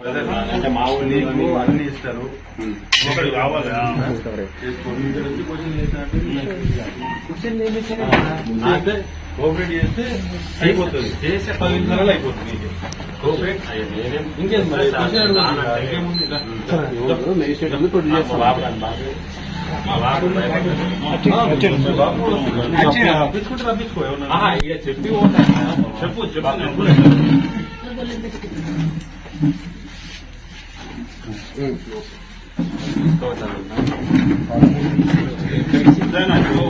అంటే మా ఊళ్ళో అన్ని ఇస్తారు. ఒకటి కావాలి కోఆపరేట్ చేస్తే అయిపోతుంది. చేస్తే 10 నిమిషాలు అయిపోతుంది. కోఆపరేట్ ఇంకేం మరి రప్పించుకో ఏమన్నా చెప్పి చెప్పు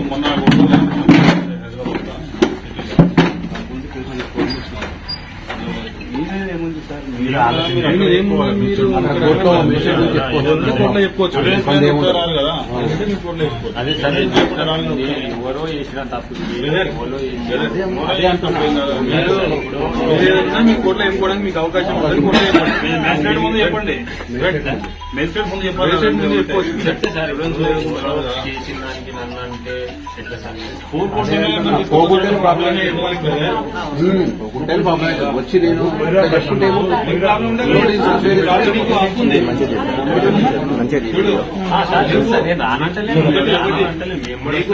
మొన్న ఏముంది సార్ చెప్పుకోవచ్చు కదా. అదే సరే ఎవరో చేసిన తప్పు మీ కోర్టులో చెప్పుకోవడానికి మీకు అవకాశం ఉంటుంది. మేజిస్ట్రేట్ ముందు చెప్పండి. మేజిస్ట్రేట్ ముందు చెప్పాలి. చెప్తే సార్ చేసిన దానికి నన్ను అంటే ఎట్లా సార్ వచ్చి నేను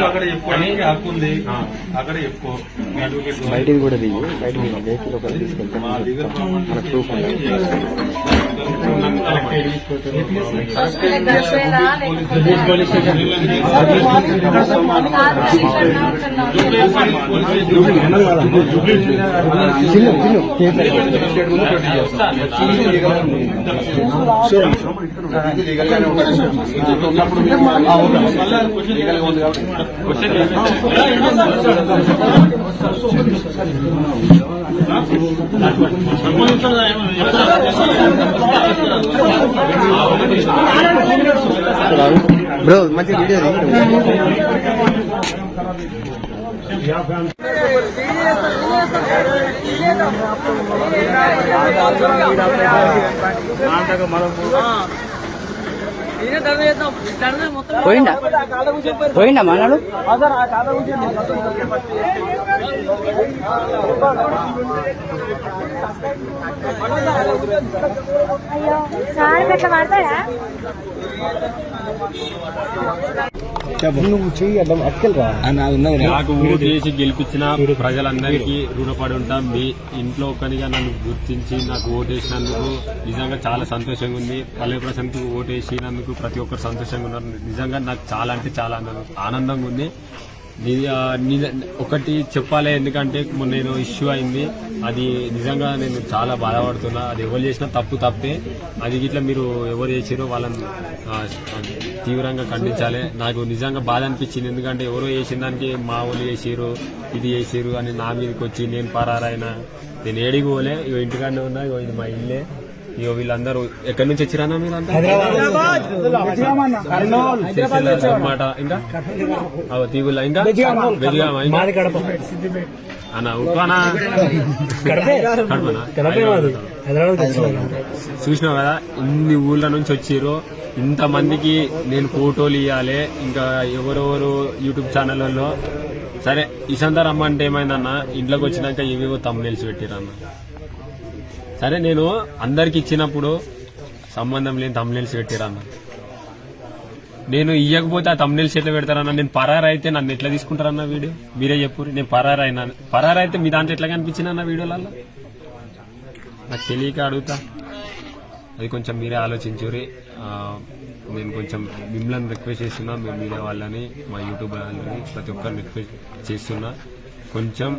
అక్కడ చెప్పుకోవడానికి హక్కు ఉంది. అక్కడ చెప్పుకో. బయటికి కూడా దిగు. బయటికి వెహికల్ ఒకటి తీసుకెళ్తే ప్రూఫ్ బ్రో మంచి వీడియో పోయిందా పోయిందా మనడు నాకు ఓటు చేసి గెలిపించిన ప్రజలందరికీ రుణపడి ఉంటాం. మీ ఇంట్లో ఒకరిగా నన్ను గుర్తించి నాకు ఓటేసినందుకు నిజంగా చాలా సంతోషంగా ఉంది. పల్లె ప్రశాంత్కి ఓటేసినందుకు ప్రతి ఒక్కరు సంతోషంగా ఉన్నారు. నిజంగా నాకు చాలా అంటే చాలా ఆనందంగా ఉంది. ఒకటి చెప్పాలి, ఎందుకంటే నేను ఇష్యూ అయింది. అది నిజంగా నేను చాలా బాధపడుతున్నా. అది ఎవరు చేసినా తప్పే. అది ఇట్లా మీరు ఎవరు చేసిరో వాళ్ళని తీవ్రంగా ఖండించాలి. నాకు నిజంగా బాధ అనిపించింది. ఎందుకంటే ఎవరో చేసిన దానికి మా వాళ్ళు చేసిరు, ఇది చేసిరు అని నా మీదకి వచ్చి నేను పరారైనా. నేను ఏడికి పోలే, ఇగో ఇంటికాడనే ఉన్నా. ఇగో ఇది మా ఇల్లే. ఇగో వీళ్ళందరూ ఎక్కడి నుంచి వచ్చిరానా మీరంతా? అన్నమాట. ఇంకా తీగుల్లా, ఇంకా బెజగామా, అన్న ఉప్పానా, చూసినావు కదా ఇన్ని ఊళ్ళ నుంచి వచ్చిర్రు. ఇంతమందికి నేను ఫోటోలు ఇవ్వాలి. ఇంకా ఎవరెవరు యూట్యూబ్ ఛానళ్లలో సరే ఇసంతా రమ్మంటే ఏమైందన్న, ఇంట్లోకి వచ్చినాక ఇవేవో తమ్ముళ్ళు పెట్టిరన్న. సరే నేను అందరికి ఇచ్చినప్పుడు సంబంధం లేని తమ్ముళ్ళు పెట్టిరన్న. నేను ఇవ్వకపోతే ఆ తమ్ముళ్ళు ఎట్లా పెడతారన్న? నేను పరారైతే నన్ను ఎట్లా తీసుకుంటారన్న వీడియో? మీరే చెప్పు. నేను పరారైతే మీ దాంట్లో ఎట్లా కనిపించిందన్న వీడియోలలో? నాకు తెలియక అడుగుతా. అది కొంచెం మీరే ఆలోచించురి. నేను కొంచెం మిమ్మల్ని రిక్వెస్ట్ చేస్తున్నా, మీ మీడియా వాళ్ళని, మా యూట్యూబ్ వాళ్ళని, ప్రతి ఒక్కరిని రిక్వెస్ట్ చేస్తున్నా. కొంచెం